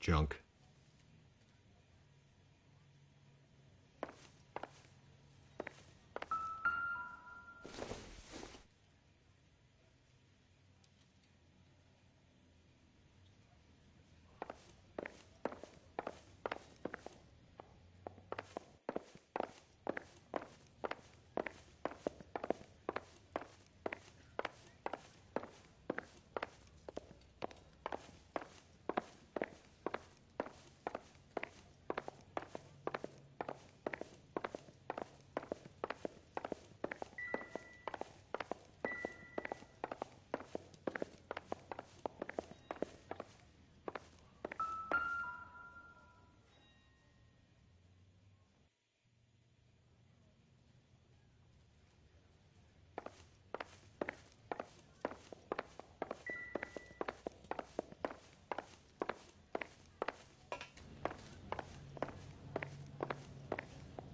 Junk.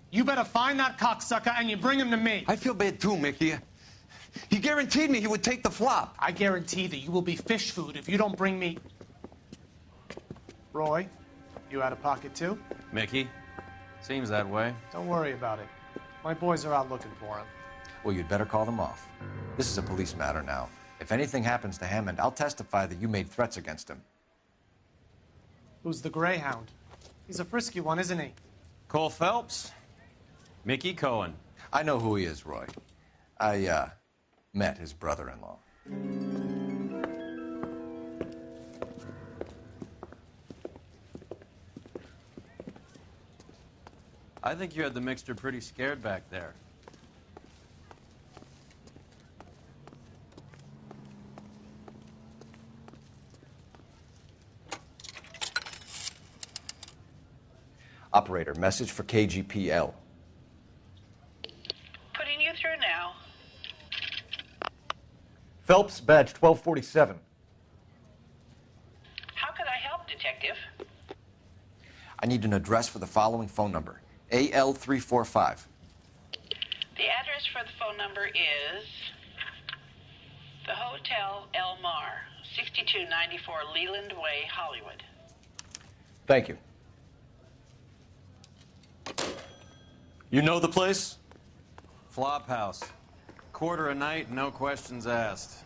You better find that cocksucker and you bring him to me. I feel bad too, Mickey. He guaranteed me he would take the flop. I guarantee that you will be fish food if you don't bring me... Roy, you out of pocket too? Mickey? Seems that way. Don't worry about it. My boys are out looking for him. Well, you'd better call them off. This is a police matter now. If anything happens to Hammond, I'll testify that you made threats against him. Who's the Greyhound? He's a frisky one, isn't he? Cole Phelps? Mickey Cohen. I know who he is, Roy. I, met his brother-in-law. I think you had the mixture pretty scared back there. Operator, message for KGPL. Putting you through now. Phelps, badge 1247. How could I help, Detective? I need an address for the following phone number. AL345. The address for the phone number is the Hotel El Mar, 6294 Leland Way, Hollywood. Thank you. You know the place? Flop house. Quarter a night, no questions asked.